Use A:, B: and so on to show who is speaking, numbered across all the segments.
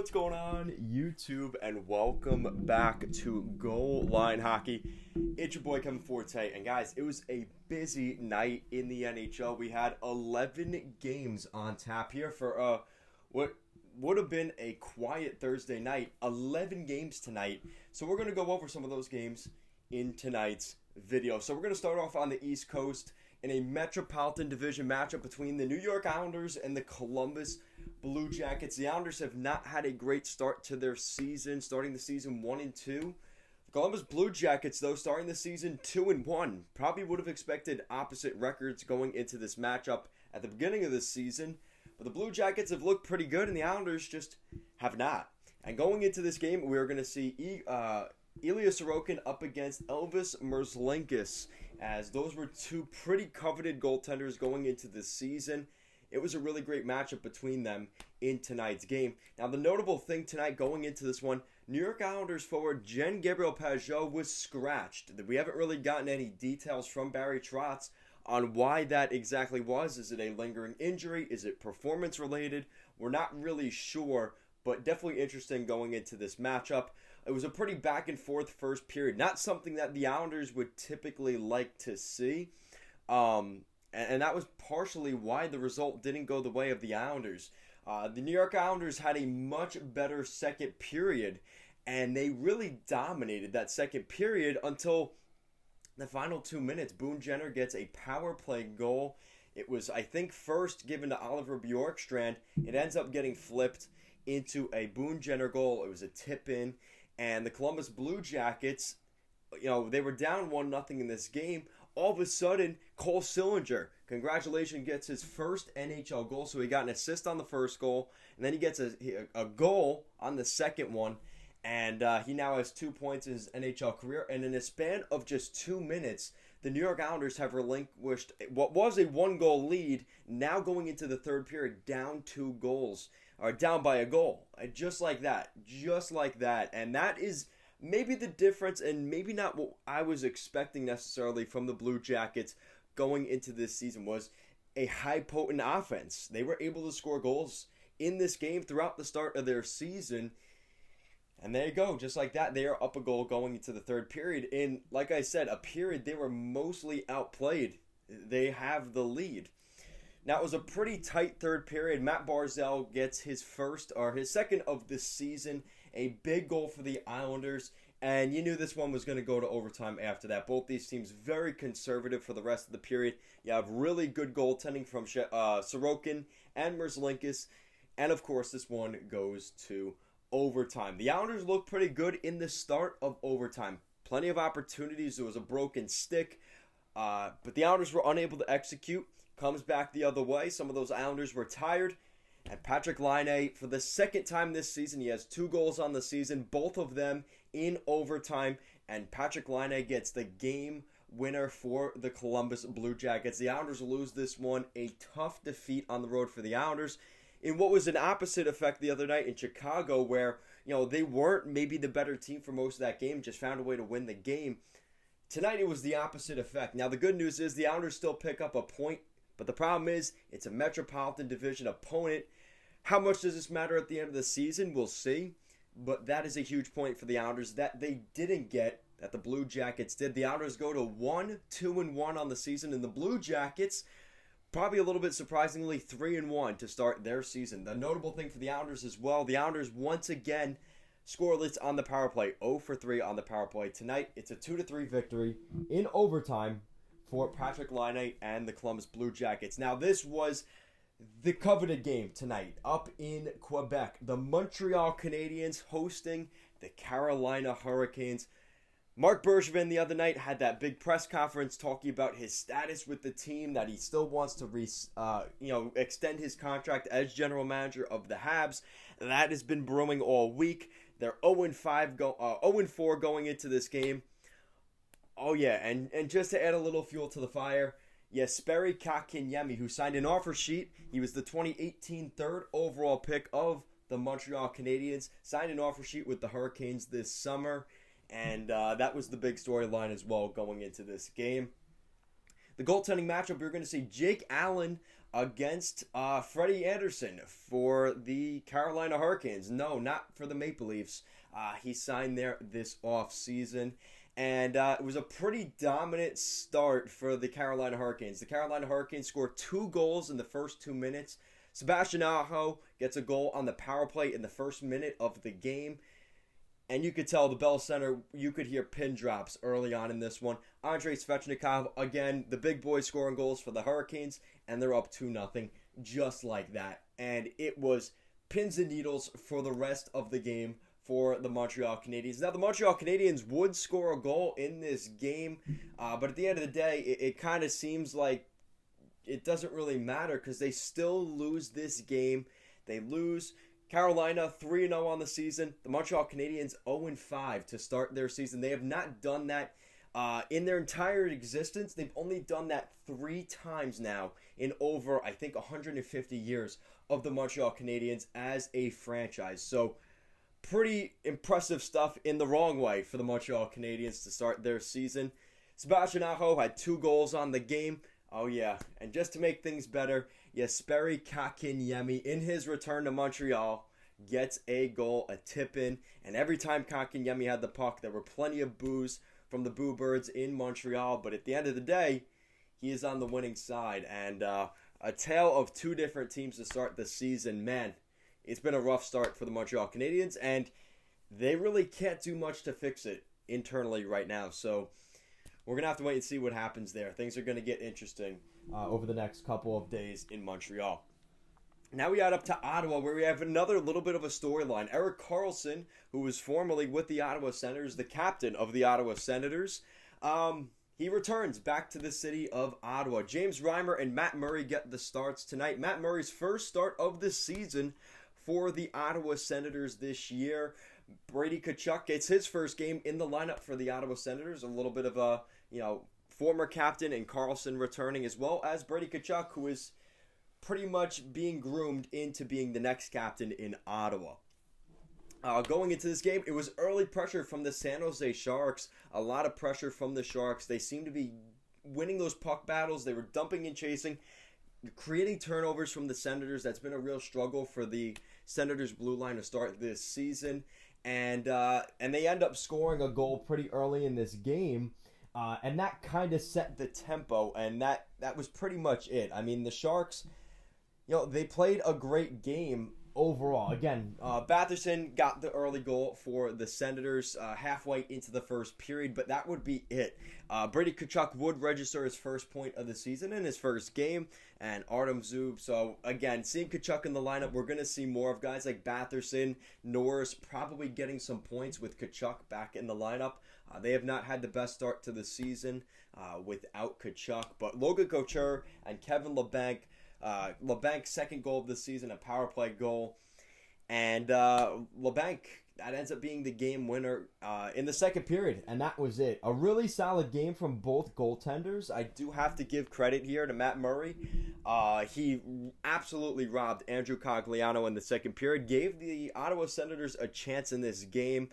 A: what's going on, YouTube, and welcome back to Goal Line Hockey. It's your boy Kevin Forte, and guys, it was a busy night in the NHL. We had 11 games on tap here for what would have been a quiet Thursday night. 11 games tonight, so we're going to go over some of those games in tonight's video. So we're going to start off on the East Coast in a Metropolitan Division matchup between the New York Islanders and the Columbus Blue Jackets. The Islanders have not had a great start to their season, starting the season 1-2. The Columbus Blue Jackets, though, starting the season 2-1. Probably would have expected opposite records going into this matchup at the beginning of this season. But the Blue Jackets have looked pretty good, and the Islanders just have not. And going into this game, we're going to see Ilya Sorokin up against Elvis Merzlikins, as those were two pretty coveted goaltenders going into this season. It was a really great matchup between them in tonight's game. Now, the notable thing tonight going into this one, New York Islanders forward Jean-Gabriel Pageau was scratched. We haven't really gotten any details from Barry Trotz on why that exactly was. Is it a lingering injury? Is it performance related? We're not really sure, but definitely interesting going into this matchup. It was a pretty back and forth first period. Not something that the Islanders would typically like to see. And that was partially why the result didn't go the way of the Islanders. The New York Islanders had a much better second period, and they really dominated that second period until the final 2 minutes. Boone Jenner gets a power play goal. It was, I think, first given to Oliver Bjorkstrand. It ends up getting flipped into a Boone Jenner goal. It was a tip-in. And the Columbus Blue Jackets, they were down 1-0 in this game. All of a sudden, Cole Sillinger, congratulations, gets his first NHL goal. So he got an assist on the first goal, and then he gets a goal on the second one. And he now has 2 points in his NHL career. And in a span of just 2 minutes, the New York Islanders have relinquished what was a 1-goal lead, now going into the third period, down 2 goals. Or down by a goal. Just like that. And that is maybe the difference, and maybe not what I was expecting necessarily from the Blue Jackets going into this season, was a high potent offense. They were able to score goals in this game throughout the start of their season. And there you go. Just like that, they are up a goal going into the third period. In, like I said, a period they were mostly outplayed. They have the lead. Now, it was a pretty tight third period. Matt Barzal gets his second of the season, a big goal for the Islanders, and you knew this one was going to go to overtime after that. Both these teams very conservative for the rest of the period. You have really good goaltending from Sorokin and Merzlikins, and of course, this one goes to overtime. The Islanders looked pretty good in the start of overtime. Plenty of opportunities. There was a broken stick, but the Islanders were unable to execute. Comes back the other way. Some of those Islanders were tired. And Patrik Laine, for the second time this season, he has 2 goals on the season, both of them in overtime. And Patrik Laine gets the game winner for the Columbus Blue Jackets. The Islanders lose this one. A tough defeat on the road for the Islanders. In what was an opposite effect the other night in Chicago, where they weren't maybe the better team for most of that game, just found a way to win the game. Tonight it was the opposite effect. Now the good news is the Islanders still pick up a point. But the problem is, it's a Metropolitan Division opponent. How much does this matter at the end of the season? We'll see. But that is a huge point for the Islanders that they didn't get, that the Blue Jackets did. The Islanders go to 1-2-1 on the season, and the Blue Jackets, probably a little bit surprisingly, 3-1 to start their season. The notable thing for the Islanders as well, the Islanders once again scoreless on the power play, 0-for-3 on the power play. Tonight, it's a 2-3 victory in overtime for Patrik Laine and the Columbus Blue Jackets. Now, this was the coveted game tonight up in Quebec. The Montreal Canadiens hosting the Carolina Hurricanes. Marc Bergevin the other night had that big press conference talking about his status with the team, that he still wants to extend his contract as general manager of the Habs. That has been brewing all week. They're 0-4 going into this game. Oh, yeah, and just to add a little fuel to the fire, Jesperi Kotkaniemi, who signed an offer sheet. He was the 2018 third overall pick of the Montreal Canadiens. Signed an offer sheet with the Hurricanes this summer, and that was the big storyline as well going into this game. The goaltending matchup, you're going to see Jake Allen against Freddie Anderson for the Carolina Hurricanes. No, not for the Maple Leafs. He signed there this offseason. And it was a pretty dominant start for the Carolina Hurricanes. The Carolina Hurricanes scored 2 goals in the first 2 minutes. Sebastian Aho gets a goal on the power play in the first minute of the game. And you could tell the Bell Center, you could hear pin drops early on in this one. Andrei Svechnikov, again, the big boy scoring goals for the Hurricanes. And they're up 2-0, just like that. And it was pins and needles for the rest of the game for the Montreal Canadiens. Now, the Montreal Canadiens would score a goal in this game, but at the end of the day, it kind of seems like it doesn't really matter because they still lose this game. They lose. Carolina 3-0 on the season. The Montreal Canadiens 0-5 to start their season. They have not done that in their entire existence. They've only done that 3 times now in over, I think, 150 years of the Montreal Canadiens as a franchise. So, pretty impressive stuff in the wrong way for the Montreal Canadiens to start their season. Sebastian Aho had 2 goals on the game. Oh yeah, and just to make things better, Jesperi Kotkaniemi in his return to Montreal gets a goal, a tip-in, and every time Kotkaniemi had the puck, there were plenty of boos from the Boo Birds in Montreal, but at the end of the day, he is on the winning side, and a tale of 2 different teams to start the season. Man, it's been a rough start for the Montreal Canadiens, and they really can't do much to fix it internally right now. So we're going to have to wait and see what happens there. Things are going to get interesting over the next couple of days in Montreal. Now we add up to Ottawa, where we have another little bit of a storyline. Erik Karlsson, who was formerly with the Ottawa Senators, the captain of the Ottawa Senators, he returns back to the city of Ottawa. James Reimer and Matt Murray get the starts tonight. Matt Murray's first start of the season for the Ottawa Senators this year. Brady Tkachuk gets his first game in the lineup for the Ottawa Senators. A little bit of a, former captain and Karlsson returning, as well as Brady Tkachuk, who is pretty much being groomed into being the next captain in Ottawa. Going into this game, it was early pressure from the San Jose Sharks. A lot of pressure from the Sharks. They seemed to be winning those puck battles. They were dumping and chasing, creating turnovers from the Senators. That's been a real struggle for the Senators blue line to start this season. And they end up scoring a goal pretty early in this game. And that kind of set the tempo, and that was pretty much it. I mean, the Sharks, they played a great game overall. Again, Batherson got the early goal for the Senators halfway into the first period, but that would be it. Brady Tkachuk would register his first point of the season in his first game, and Artem Zub. So, again, seeing Tkachuk in the lineup, we're going to see more of guys like Batherson, Norris, probably getting some points with Tkachuk back in the lineup. They have not had the best start to the season without Tkachuk, but Logan Couture and Kevin LeBank's second goal of the season, a power play goal. And LeBanc, that ends up being the game winner in the second period. And that was it. A really solid game from both goaltenders. I do have to give credit here to Matt Murray. He absolutely robbed Andrew Cogliano in the second period. Gave the Ottawa Senators a chance in this game.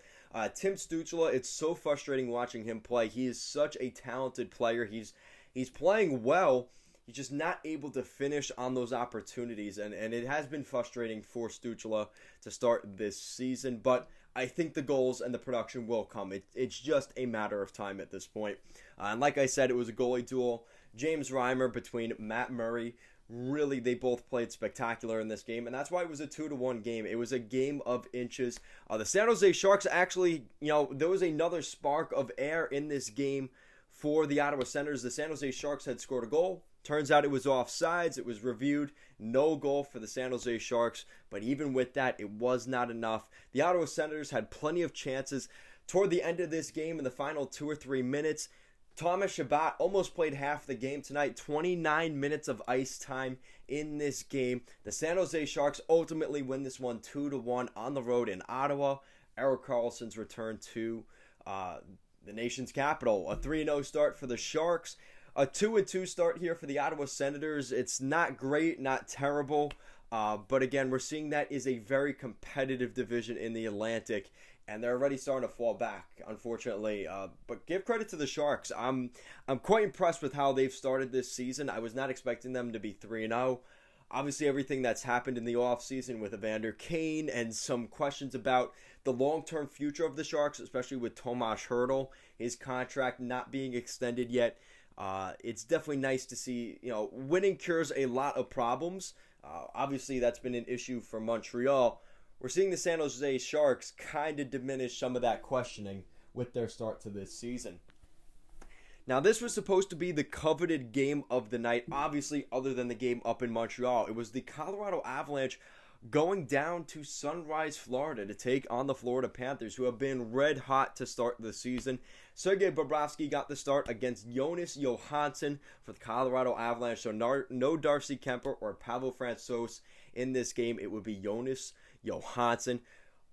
A: Tim Stützle, it's so frustrating watching him play. He is such a talented player. He's playing well. He's just not able to finish on those opportunities, and it has been frustrating for Stützle to start this season, but I think the goals and the production will come. It's just a matter of time at this point. And like I said, it was a goalie duel. James Reimer between Matt Murray. Really, they both played spectacular in this game, and that's why it was a 2-1 game. It was a game of inches. The San Jose Sharks actually, there was another spark of air in this game for the Ottawa Senators. The San Jose Sharks had scored a goal. Turns out it was offsides. It was reviewed. No goal for the San Jose Sharks. But even with that, it was not enough. The Ottawa Senators had plenty of chances. Toward the end of this game, in the final 2 or 3 minutes, Thomas Chabot almost played half the game tonight. 29 minutes of ice time in this game. The San Jose Sharks ultimately win this one 2-1 on the road in Ottawa. Erik Karlsson's return to the nation's capital. A 3-0 start for the Sharks. A 2-2 start here for the Ottawa Senators. It's not great, not terrible. But again, we're seeing that is a very competitive division in the Atlantic. And they're already starting to fall back, unfortunately. But give credit to the Sharks. I'm quite impressed with how they've started this season. I was not expecting them to be 3-0. Obviously, everything that's happened in the offseason with Evander Kane and some questions about the long-term future of the Sharks, especially with Tomas Hertl, his contract not being extended yet. It's definitely nice to see, winning cures a lot of problems. Obviously, that's been an issue for Montreal. We're seeing the San Jose Sharks kind of diminish some of that questioning with their start to this season. Now, this was supposed to be the coveted game of the night, obviously, other than the game up in Montreal. It was the Colorado Avalanche going down to Sunrise, Florida to take on the Florida Panthers, who have been red hot to start the season. Sergei Bobrovsky got the start against Jonas Johansson for the Colorado Avalanche, so no Darcy Kemper or Pavel Francouz in this game. It would be Jonas Johansson.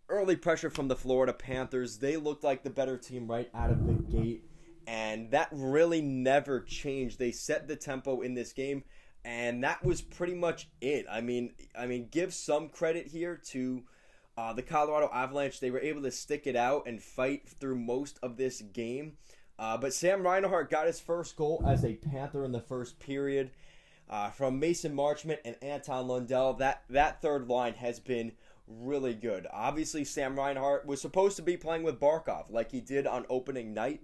A: Early pressure from the Florida Panthers. They looked like the better team right out of the gate, and that really never changed. They set the tempo in this game, and that was pretty much it. I mean, give some credit here to the Colorado Avalanche. They were able to stick it out and fight through most of this game. But Sam Reinhart got his first goal as a Panther in the first period from Mason Marchment and Anton Lundell. That third line has been really good. Obviously, Sam Reinhart was supposed to be playing with Barkov like he did on opening night,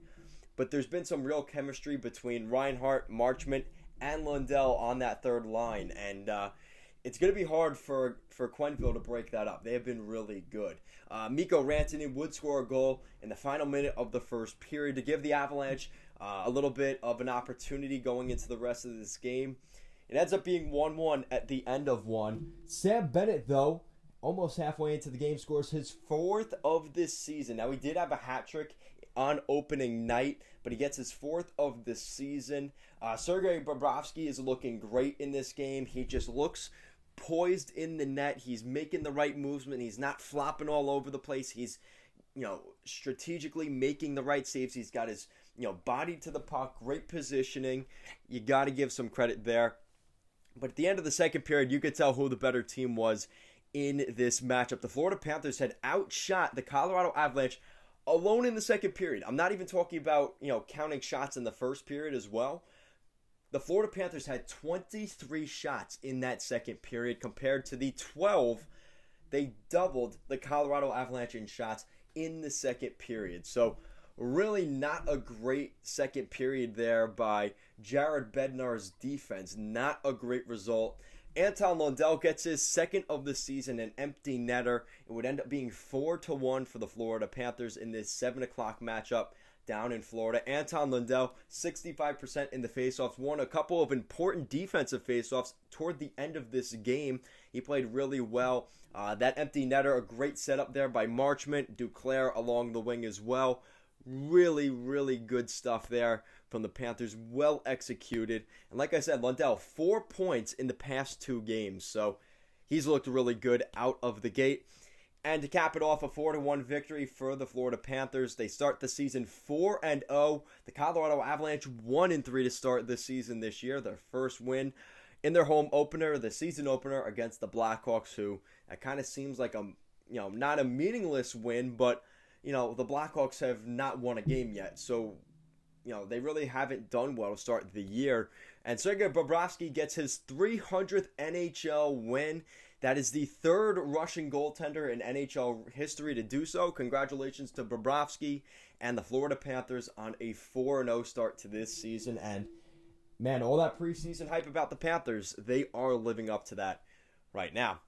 A: but there's been some real chemistry between Reinhart, Marchment, and Lundell on that third line, and it's going to be hard for Quenneville to break that up. They have been really good. Mikko Rantanen would score a goal in the final minute of the first period to give the Avalanche a little bit of an opportunity going into the rest of this game. It ends up being 1-1 at the end of one. Sam Bennett, though, almost halfway into the game, scores his fourth of this season. Now, he did have a hat trick on opening night, but he gets his fourth of the season. Sergei Bobrovsky is looking great in this game. He just looks poised in the net. He's making the right movement. He's not flopping all over the place. He's, strategically making the right saves. He's got his, body to the puck, great positioning. You got to give some credit there. But at the end of the second period, you could tell who the better team was in this matchup. The Florida Panthers had outshot the Colorado Avalanche alone in the second period. I'm not even talking about, counting shots in the first period as well. The Florida Panthers had 23 shots in that second period compared to the 12. They doubled the Colorado Avalanche in shots in the second period. So really not a great second period there by Jared Bednar's defense. Not a great result. Anton Lundell gets his second of the season, an empty netter. It would end up being 4-1 for the Florida Panthers in this 7 o'clock matchup down in Florida. Anton Lundell, 65% in the faceoffs, won a couple of important defensive faceoffs toward the end of this game. He played really well. That empty netter, a great setup there by Marchment, Duclair along the wing as well. Really, really good stuff there from the Panthers. Well executed. And like I said, Lundell, 4 points in the past 2 games. So he's looked really good out of the gate. And to cap it off, a 4-1 victory for the Florida Panthers. They start the season 4-0. The Colorado Avalanche 1-3 to start the season this year. Their first win in their home opener, the season opener against the Blackhawks, who it kind of seems like not a meaningless win, but the Blackhawks have not won a game yet. So, they really haven't done well to start the year. And Sergei Bobrovsky gets his 300th NHL win. That is the third Russian goaltender in NHL history to do so. Congratulations to Bobrovsky and the Florida Panthers on a 4-0 start to this season. And, man, all that preseason hype about the Panthers, they are living up to that right now.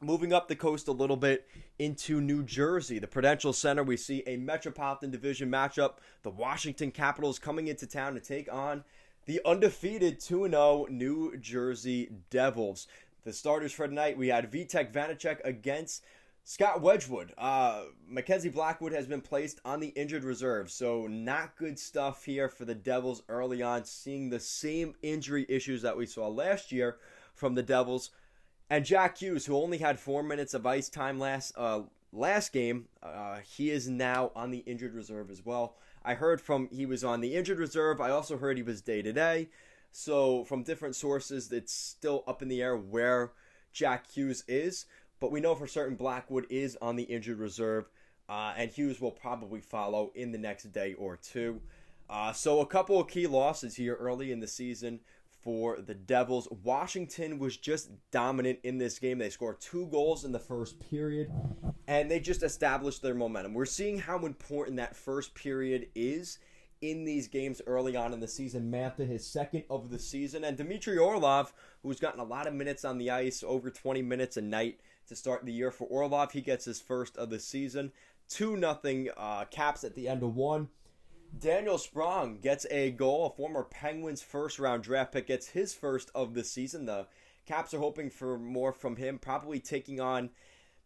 A: Moving up the coast a little bit into New Jersey, the Prudential Center, we see a Metropolitan Division matchup. The Washington Capitals coming into town to take on the undefeated 2-0 New Jersey Devils. The starters for tonight, we had Vitek Vanacek against Scott Wedgwood. Mackenzie Blackwood has been placed on the injured reserve, so not good stuff here for the Devils early on, seeing the same injury issues that we saw last year from the Devils. And Jack Hughes, who only had 4 minutes of ice time last game, he is now on the injured reserve as well. I heard he was on the injured reserve. I also heard he was day-to-day. So from different sources, it's still up in the air where Jack Hughes is. But we know for certain Blackwood is on the injured reserve. And Hughes will probably follow in the next day or two. So a couple of key losses here early in the season for the Devils. Washington was just dominant in this game. They scored 2 goals in the first period, and they just established their momentum. We're seeing how important that first period is in these games early on in the season. Mantha, his second of the season, and Dmitry Orlov, who's gotten a lot of minutes on the ice, over 20 minutes a night to start the year for Orlov. He gets his first of the season. 2-0 Caps at the end of one. Daniel Sprong gets a goal. A former Penguins first-round draft pick gets his first of the season. The Caps are hoping for more from him, probably taking on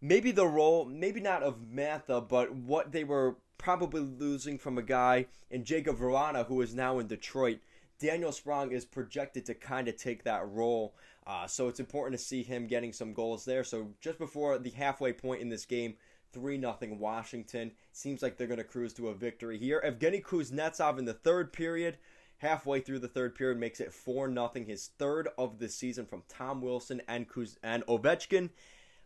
A: maybe the role, maybe not of Mantha, but what they were probably losing from a guy in Jacob Vrana, who is now in Detroit. Daniel Sprong is projected to kind of take that role, so it's important to see him getting some goals there. So just before the halfway point in this game, 3-0 Washington. Seems like they're going to cruise to a victory here. Evgeny Kuznetsov in the third period, halfway through the third period, makes it 4-0, his third of the season from Tom Wilson and Ovechkin.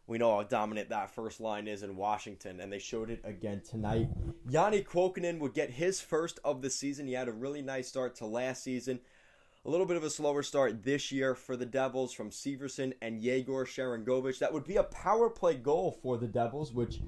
A: We know how dominant that first line is in Washington, and they showed it again tonight. Yanni Kotkaniemi would get his first of the season. He had a really nice start to last season. A little bit of a slower start this year for the Devils from Severson and Yegor Sharangovich. That would be a power play goal for the Devils, which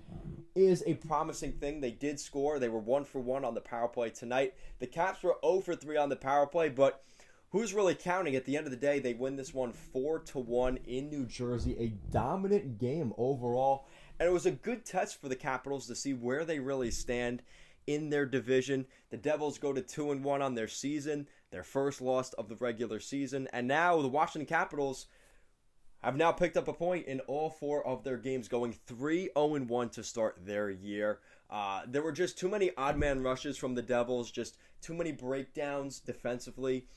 A: is a promising thing. They did score. They were 1-for-1 on the power play tonight. The Caps were 0-for-3 on the power play, but who's really counting? At the end of the day, they win this one 4-1 in New Jersey. A dominant game overall. And it was a good test for the Capitals to see where they really stand in their division. The Devils go to 2-1 on their season, their first loss of the regular season. And now the Washington Capitals have now picked up a point in all 4 of their games, going 3-0-1 to start their year. There were just too many odd man rushes from the Devils, just too many breakdowns defensively.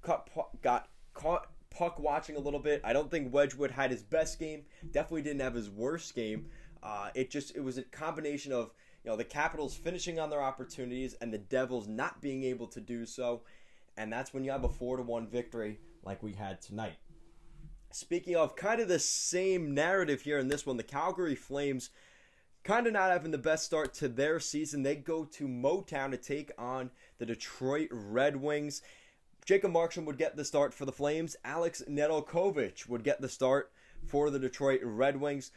A: Got caught puck watching a little bit. I don't think Wedgwood had his best game. Definitely didn't have his worst game. It was a combination of the Capitals finishing on their opportunities and the Devils not being able to do so. And that's when you have a 4-1 victory like we had tonight. Speaking of kind of the same narrative here in this one, the Calgary Flames kind of not having the best start to their season. They go to Motown to take on the Detroit Red Wings. Jacob Markstrom would get the start for the Flames. Alex Nedeljkovic would get the start for the Detroit Red Wings.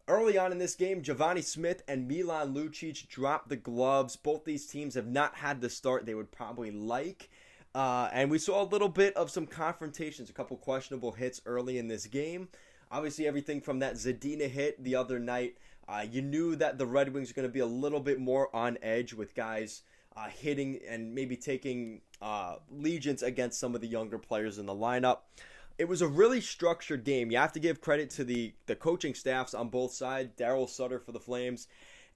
A: Early on in this game, Giovanni Smith and Milan Lucic dropped the gloves. Both these teams have not had the start they would probably like. And we saw a little bit of some confrontations, a couple questionable hits early in this game. Obviously, everything from that Zadina hit the other night. You knew that the Red Wings are going to be a little bit more on edge with guys hitting and maybe taking legions against some of the younger players in the lineup. It was a really structured game. You have to give credit to the coaching staffs on both sides. Daryl Sutter for the Flames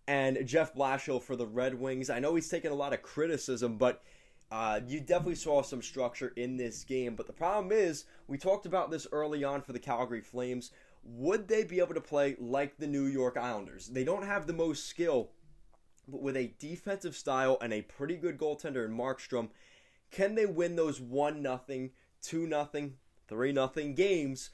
A: and Jeff Blashill for the Red Wings. I know he's taken a lot of criticism, but you definitely saw some structure in this game. But the problem is, we talked about this early on for the Calgary Flames. Would they be able to play like the New York Islanders? They don't have the most skill, but with a defensive style and a pretty good goaltender in Markstrom, can they win those 1-0, 2-0, 3-0 games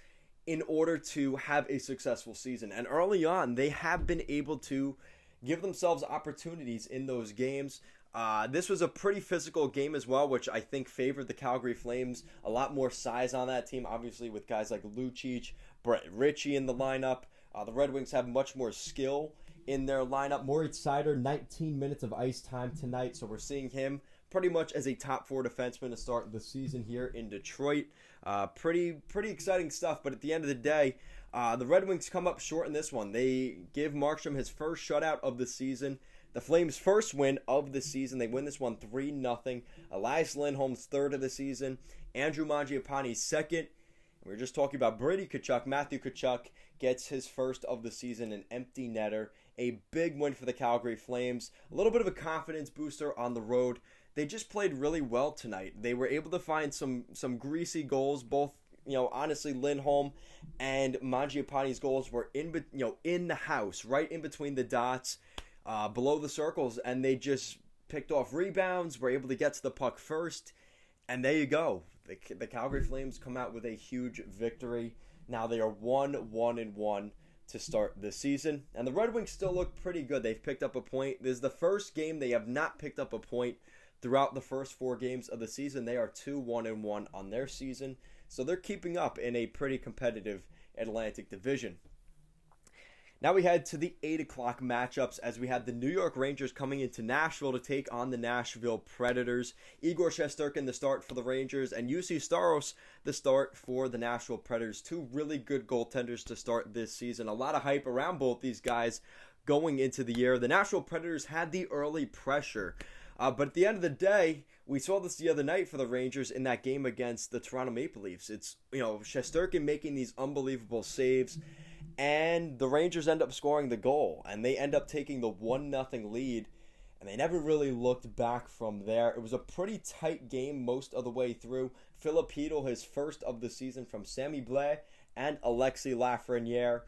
A: in order to have a successful season? And early on, they have been able to give themselves opportunities in those games. This was a pretty physical game as well, which I think favored the Calgary Flames. A lot more size on that team, obviously, with guys like Lucic, Brett Ritchie in the lineup. The Red Wings have much more skill in their lineup. Moritz Seider, 19 minutes of ice time tonight, so we're seeing him pretty much as a top 4 defenseman to start the season here in Detroit. Pretty exciting stuff, but at the end of the day, the Red Wings come up short in this one. They give Markstrom his first shutout of the season. The Flames' first win of the season. They win this one 3-0. Elias Lindholm's third of the season. Andrew Mangiapane's second. We were just talking about Brady Tkachuk. Matthew Tkachuk gets his first of the season, an empty netter. A big win for the Calgary Flames. A little bit of a confidence booster on the road. They just played really well tonight. They were able to find some greasy goals. Both, honestly, Lindholm and Mangiapane's goals were in the house, right in between the dots, below the circles, and they just picked off rebounds, were able to get to the puck first, and there you go. The Calgary Flames come out with a huge victory. Now they are 1-1 to start the season, and the Red Wings still look pretty good. They've picked up a point. This is the first game they have not picked up a point throughout the first 4 games of the season. They are 2-1-1 on their season, so they're keeping up in a pretty competitive Atlantic Division. Now we head to the 8 o'clock matchups as we had the New York Rangers coming into Nashville to take on the Nashville Predators. Igor Shesterkin, the start for the Rangers, and Juuse Saros, the start for the Nashville Predators. 2 really good goaltenders to start this season. A lot of hype around both these guys going into the year. The Nashville Predators had the early pressure, but at the end of the day, we saw this the other night for the Rangers in that game against the Toronto Maple Leafs. It's, Shesterkin making these unbelievable saves, and the Rangers end up scoring the goal, and they end up taking the 1-0 lead, and they never really looked back from there. It was a pretty tight game most of the way through. Filipino, his first of the season from Sammy Blais and Alexis Lafreniere.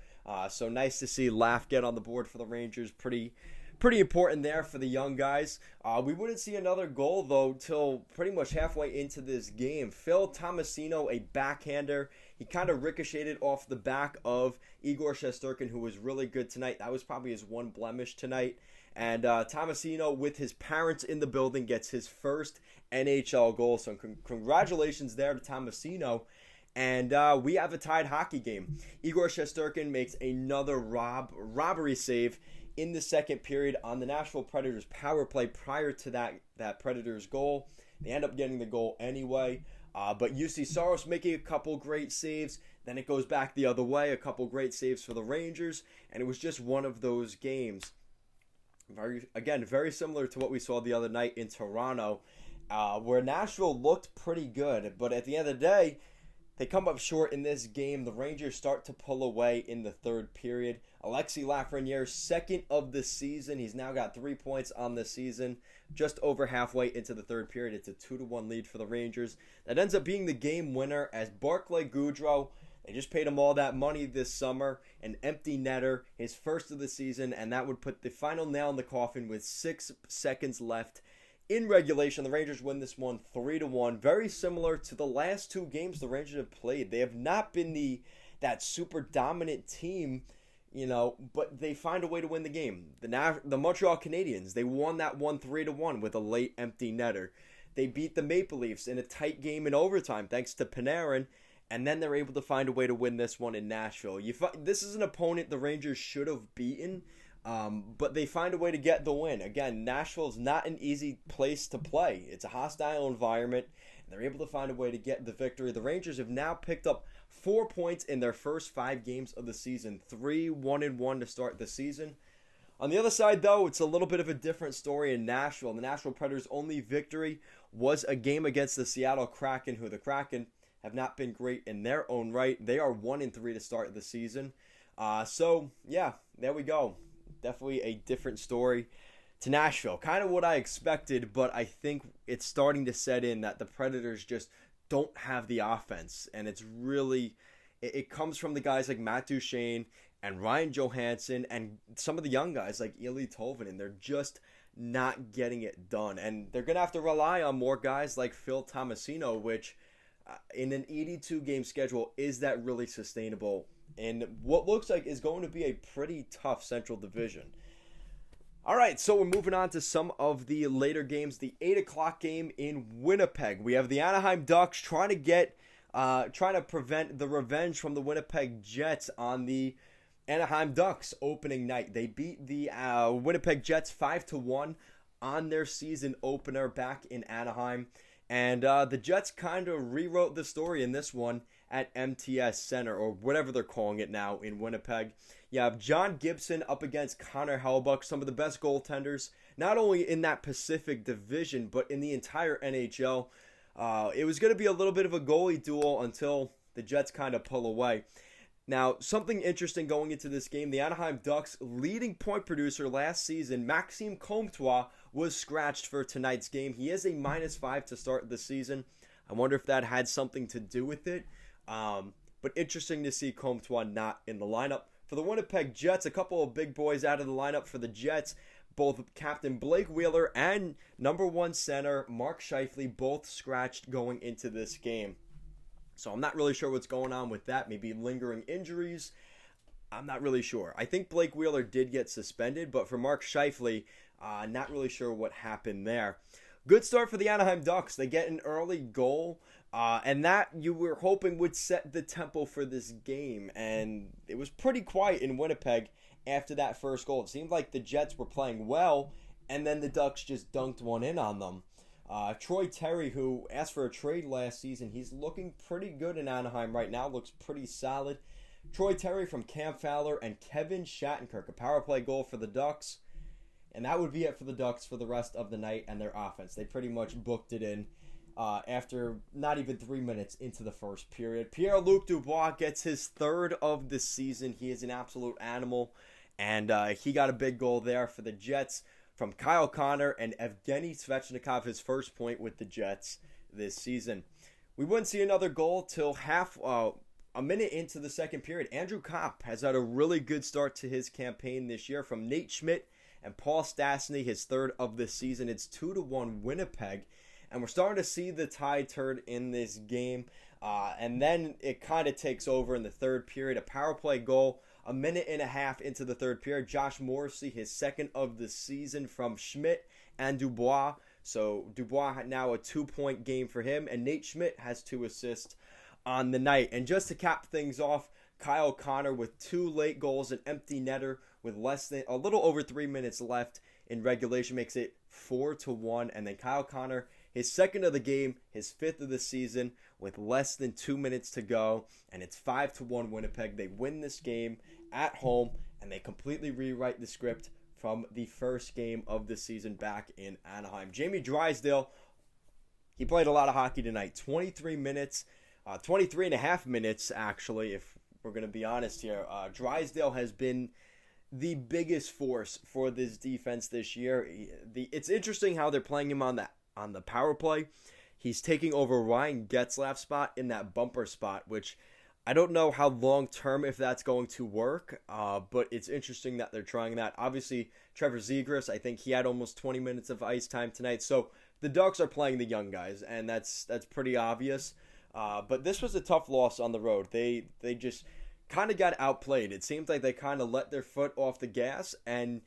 A: So nice to see Laf get on the board for the Rangers. Pretty important there for the young guys. We wouldn't see another goal, though, till pretty much halfway into this game. Phil Tomasino, a backhander. He kind of ricocheted off the back of Igor Shesterkin, who was really good tonight. That was probably his one blemish tonight. And Tomasino, with his parents in the building, gets his first NHL goal. So congratulations there to Tomasino. And we have a tied hockey game. Igor Shesterkin makes another robbery save in the second period on the Nashville Predators power play prior to that Predators goal. They end up getting the goal anyway. But Juuse Saros making a couple great saves. Then it goes back the other way. A couple great saves for the Rangers. And it was just one of those games. Very similar to what we saw the other night in Toronto, where Nashville looked pretty good. But at the end of the day, they come up short in this game. The Rangers start to pull away in the third period. Alexis Lafreniere, second of the season. He's now got 3 points on the season. Just over halfway into the third period. It's a 2-1 lead for the Rangers. That ends up being the game winner as Barclay Goodrow, they just paid him all that money this summer. An empty netter, his first of the season, and that would put the final nail in the coffin with 6 seconds left. In regulation, the Rangers win this one 3-1. Very similar to the last 2 games the Rangers have played. They have not been that super dominant team, but they find a way to win the game. The Montreal Canadiens, they won that one 3-1 with a late empty netter. They beat the Maple Leafs in a tight game in overtime thanks to Panarin, and then they're able to find a way to win this one in Nashville. This is an opponent the Rangers should have beaten, but they find a way to get the win. Again, Nashville's not an easy place to play. It's a hostile environment, and they're able to find a way to get the victory. The Rangers have now picked up 4 points in their first 5 games of the season. 3-1-1 to start the season. On the other side, though, it's a little bit of a different story in Nashville. The Nashville Predators' only victory was a game against the Seattle Kraken, who the Kraken have not been great in their own right. They are 1-3 to start the season. So, yeah, there we go. Definitely a different story to Nashville. Kind of what I expected, but I think it's starting to set in that the Predators just don't have the offense. And it's really, it comes from the guys like Matt Duchene and Ryan Johansson and some of the young guys like Eeli Tolvanen. They're just not getting it done. And they're going to have to rely on more guys like Phil Tomasino, which in an 82-game schedule, is that really sustainable? And what looks like is going to be a pretty tough Central Division. All right, so we're moving on to some of the later games. The 8 o'clock game in Winnipeg. We have the Anaheim Ducks trying to prevent the revenge from the Winnipeg Jets on the Anaheim Ducks opening night. They beat the Winnipeg Jets 5-1 on their season opener back in Anaheim. And the Jets kind of rewrote the story in this one at MTS Center, or whatever they're calling it now in Winnipeg. You have John Gibson up against Connor Hellebuyck, some of the best goaltenders, not only in that Pacific Division, but in the entire NHL. It was going to be a little bit of a goalie duel until the Jets kind of pull away. Now, something interesting going into this game, the Anaheim Ducks' leading point producer last season, Maxime Comtois, was scratched for tonight's game. He is a -5 to start the season. I wonder if that had something to do with it. But interesting to see Comtois not in the lineup. For the Winnipeg Jets, a couple of big boys out of the lineup for the Jets. Both Captain Blake Wheeler and number 1 center Mark Scheifele both scratched going into this game. So I'm not really sure what's going on with that. Maybe lingering injuries. I'm not really sure. I think Blake Wheeler did get suspended, but for Mark Scheifele, not really sure what happened there. good start for the Anaheim Ducks. They get an early goal, and that you were hoping would set the tempo for this game. And it was pretty quiet in Winnipeg after that first goal. It seemed like the Jets were playing well, and then the Ducks just dunked one in on them. Troy Terry, who asked for a trade last season, he's looking pretty good in Anaheim right now. Looks pretty solid. Troy Terry from Cam Fowler and Kevin Shattenkirk, a power play goal for the Ducks. And that would be it for the Ducks for the rest of the night and their offense. They pretty much booked it in after not even 3 minutes into the first period. Pierre-Luc Dubois gets his third of the season. He is an absolute animal. And he got a big goal there for the Jets from Kyle Connor and Evgeny Svechnikov, his first point with the Jets this season. We wouldn't see another goal till a minute into the second period. Andrew Kopp has had a really good start to his campaign this year from Nate Schmidt and Paul Stastny, his third of the season. It's 2-1 Winnipeg, and we're starting to see the tide turn in this game. And then it kind of takes over in the third period. A power play goal, a minute and a half into the third period. Josh Morrissey, his second of the season from Schmidt and Dubois. So Dubois now a 2-point game for him, and Nate Schmidt has 2 assists on the night. And just to cap things off, Kyle Connor with 2 late goals, an empty netter with a little over 3 minutes left in regulation makes it 4-1. And then Kyle Connor, his second of the game, his 5th of the season with less than 2 minutes to go. And it's 5-1 Winnipeg. They win this game at home, and they completely rewrite the script from the first game of the season back in Anaheim. Jamie Drysdale, he played a lot of hockey tonight. 23 minutes, 23 and a half minutes, actually, if we're going to be honest here. Drysdale has been the biggest force for this defense this year. It's interesting how they're playing him on the power play. He's taking over Ryan Getzlaf's spot in that bumper spot, which I don't know how long-term if that's going to work, but it's interesting that they're trying that. Obviously, Trevor Zegras, I think he had almost 20 minutes of ice time tonight. So the Ducks are playing the young guys, and that's pretty obvious. But this was a tough loss on the road. They just kind of got outplayed. It seemed like they kind of let their foot off the gas, and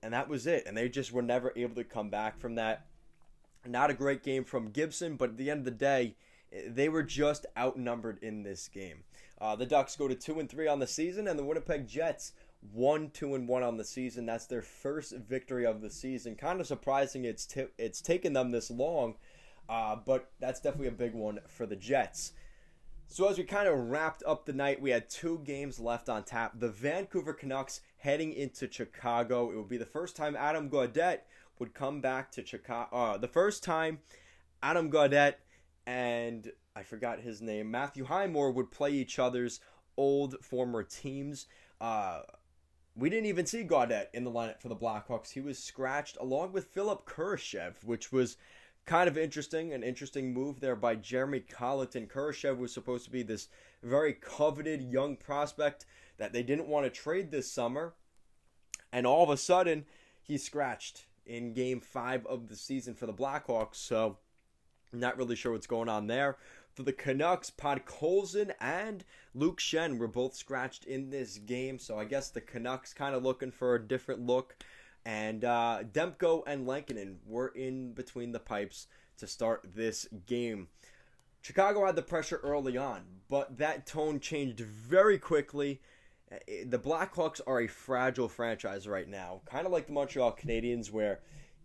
A: that was it. And they just were never able to come back from that. Not a great game from Gibson, but at the end of the day, they were just outnumbered in this game. The Ducks go to 2-3 on the season, and the Winnipeg Jets 1-2-1 on the season. That's their first victory of the season. Kind of surprising it's taken them this long, but that's definitely a big one for the Jets. So as we kind of wrapped up the night, we had 2 games left on tap. The Vancouver Canucks heading into Chicago. It would be the first time Adam Gaudette would come back to Chicago. The first time Adam Gaudette and I forgot his name, Matthew Highmore, would play each other's old former teams. We didn't even see Gaudette in the lineup for the Blackhawks. He was scratched along with Philip Kurashev, which was kind of interesting, an interesting move there by Jeremy Colleton. Kurashev was supposed to be this very coveted young prospect that they didn't want to trade this summer. And all of a sudden, he's scratched in Game 5 of the season for the Blackhawks. So, not really sure what's going on there. For the Canucks, Podkolzin and Luke Schenn were both scratched in this game. So, I guess the Canucks kind of looking for a different look. And Demko and Lankinen were in between the pipes to start this game. Chicago had the pressure early on, but that tone changed very quickly. The Blackhawks are a fragile franchise right now, kind of like the Montreal Canadiens, where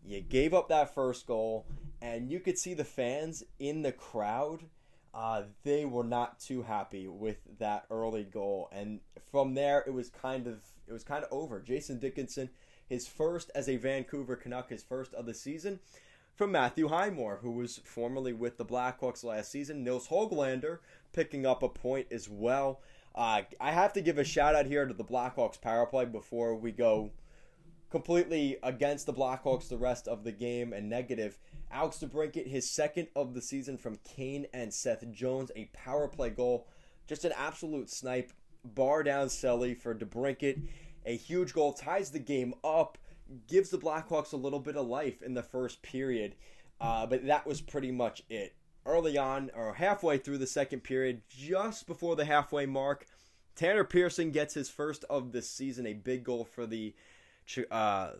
A: you gave up that first goal, and you could see the fans in the crowd. They were not too happy with that early goal, and from there it was kind of over. Jason Dickinson, his first as a Vancouver Canuck, his first of the season, from Matthew Highmore, who was formerly with the Blackhawks last season. Nils Höglander picking up a point as well. I have to give a shout out here to the Blackhawks power play before we go completely against the Blackhawks the rest of the game and negative. Alex DeBrincat, his second of the season from Kane and Seth Jones, a power play goal. Just an absolute snipe. Bar down Selly for DeBrincat. A huge goal, ties the game up, gives the Blackhawks a little bit of life in the first period. But that was pretty much it. Early on, or halfway through the second period, just before the halfway mark, Tanner Pearson gets his first of the season, a big goal for the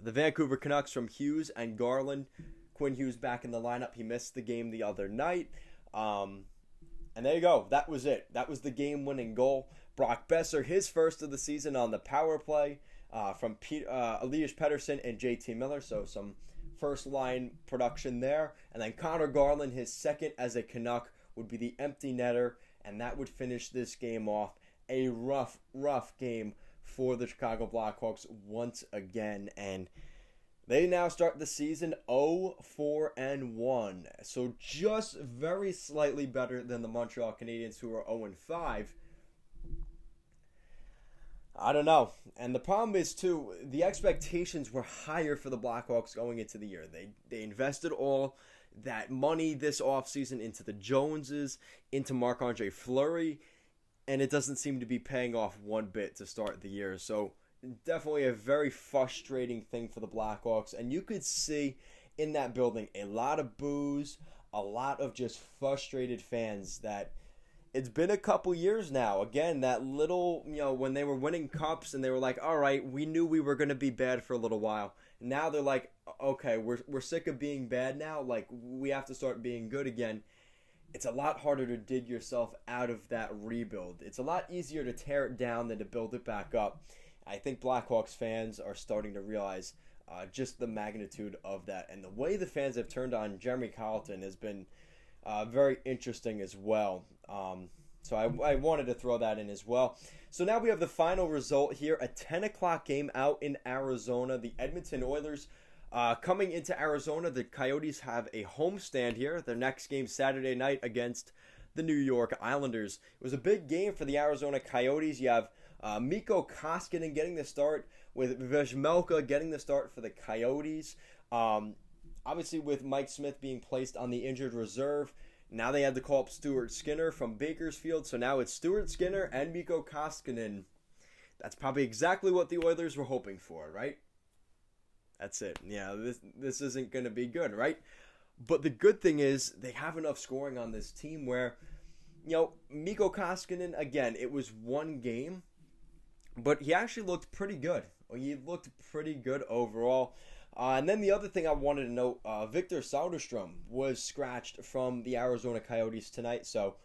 A: Vancouver Canucks from Hughes and Garland. Quinn Hughes back in the lineup. He missed the game the other night. And there you go. That was it. That was the game-winning goal. Brock Besser, his first of the season on the power play from Elias Pettersson and JT Miller. So some first-line production there. And then Connor Garland, his second as a Canuck, would be the empty netter. And that would finish this game off. A rough game for the Chicago Blackhawks once again. And they now start the season 0-4-1. So just very slightly better than the Montreal Canadiens, who are 0-5. I don't know. And the problem is, too, the expectations were higher for the Blackhawks going into the year. They invested all that money this offseason into the Joneses, into Marc-Andre Fleury, and it doesn't seem to be paying off one bit to start the year. So definitely a very frustrating thing for the Blackhawks. And you could see in that building a lot of boos, a lot of just frustrated fans that it's been a couple years now. Again, that little, when they were winning cups and they were like, all right, we knew we were going to be bad for a little while. Now they're like, okay, we're sick of being bad now. Like, we have to start being good again. It's a lot harder to dig yourself out of that rebuild. It's a lot easier to tear it down than to build it back up. I think Blackhawks fans are starting to realize just the magnitude of that. And the way the fans have turned on Jeremy Colleton has been very interesting as well. So I wanted to throw that in as well. So now we have the final result here. A 10 o'clock game out in Arizona. The Edmonton Oilers coming into Arizona. The Coyotes have a homestand here. Their next game Saturday night against the New York Islanders. It was a big game for the Arizona Coyotes. You have Mikko Koskinen getting the start, with Vejmelka getting the start for the Coyotes. Obviously with Mike Smith being placed on the injured reserve, now they had to call up Stuart Skinner from Bakersfield. So now it's Stuart Skinner and Mikko Koskinen. That's probably exactly what the Oilers were hoping for, right? That's it. Yeah, this isn't going to be good, right? But the good thing is they have enough scoring on this team where, Mikko Koskinen, again, it was one game, but he actually looked pretty good. He looked pretty good overall. And then the other thing I wanted to note, Victor Soderstrom was scratched from the Arizona Coyotes tonight, so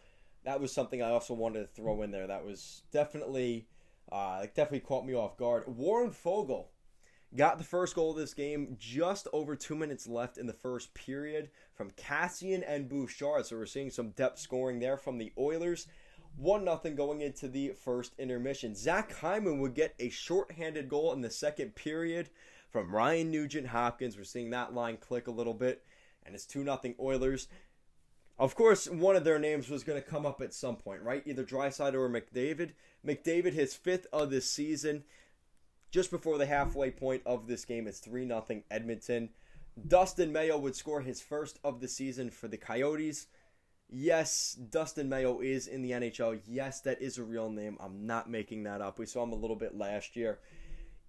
A: that was something I also wanted to throw in there. That was definitely caught me off guard. Warren Fogle got the first goal of this game, just over 2 minutes left in the first period, from Cassian and Bouchard. So we're seeing some depth scoring there from the Oilers. 1-0 going into the first intermission. Zach Hyman would get a shorthanded goal in the second period from Ryan Nugent-Hopkins. We're seeing that line click a little bit, and it's 2-0 Oilers. Of course, one of their names was going to come up at some point, right? Either Draisaitl or McDavid. McDavid, his fifth of this season. Just before the halfway point of this game, it's 3-0 Edmonton. Dustin Mayo would score his first of the season for the Coyotes. Yes, Dustin Mayo is in the NHL. Yes, that is a real name. I'm not making that up. We saw him a little bit last year.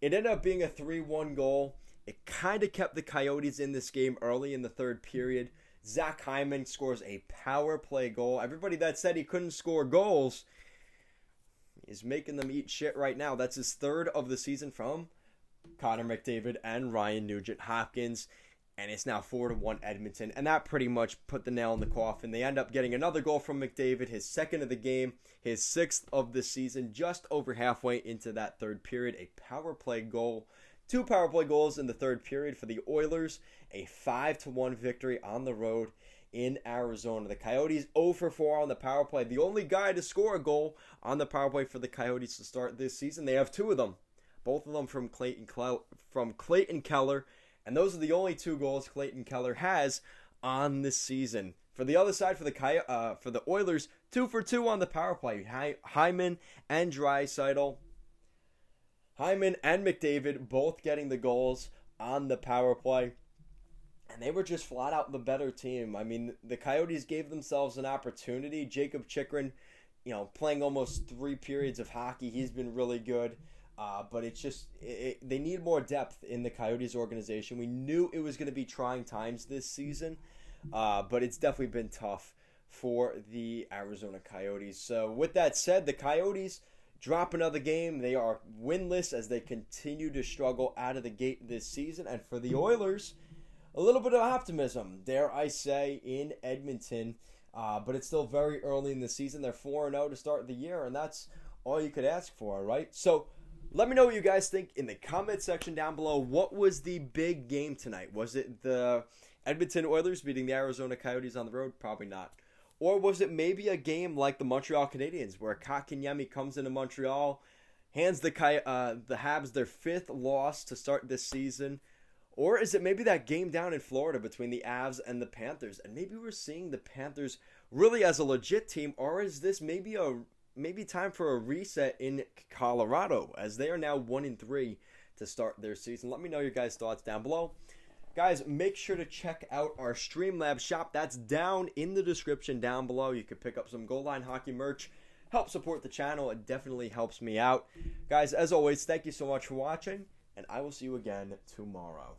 A: It ended up being a 3-1 goal. It kind of kept the Coyotes in this game early in the third period. Zach Hyman scores a power play goal. Everybody that said he couldn't score goals is making them eat shit right now. That's his third of the season from Connor McDavid and Ryan Nugent-Hopkins. And it's now 4-1 Edmonton. And that pretty much put the nail in the coffin. They end up getting another goal from McDavid, his second of the game, his sixth of the season, just over halfway into that third period. A power play goal. 2 power play goals in the third period for the Oilers. A 5-1 victory on the road in Arizona. The Coyotes 0-4 on the power play. The only guy to score a goal on the power play for the Coyotes to start this season. They have 2 of them. Both of them from Clayton Keller. And those are the only 2 goals Clayton Keller has on this season. For the other side, for the Oilers, 2 for 2 on the power play. Hyman and Draisaitl. Hyman and McDavid both getting the goals on the power play. And they were just flat out the better team. I mean, the Coyotes gave themselves an opportunity. Jacob Chikrin, playing almost 3 periods of hockey. He's been really good. But it's just, they need more depth in the Coyotes organization. We knew it was going to be trying times this season, but it's definitely been tough for the Arizona Coyotes. So with that said, the Coyotes drop another game. They are winless as they continue to struggle out of the gate this season. And for the Oilers, a little bit of optimism, dare I say, in Edmonton. But it's still very early in the season. They're 4-0 to start the year, and that's all you could ask for, right? So let me know what you guys think in the comment section down below. What was the big game tonight? Was it the Edmonton Oilers beating the Arizona Coyotes on the road? Probably not. Or was it maybe a game like the Montreal Canadiens, where Kotkaniemi comes into Montreal, hands the Habs their 5th loss to start this season? Or is it maybe that game down in Florida between the Avs and the Panthers? And maybe we're seeing the Panthers really as a legit team, or is this maybe time for a reset in Colorado, as they are now 1-3 to start their season? Let me know your guys' thoughts down below. Guys, make sure to check out our Streamlabs shop. That's down in the description down below. You can pick up some Goal Line Hockey merch. Help support the channel. It definitely helps me out. Guys, as always, thank you so much for watching, and I will see you again tomorrow.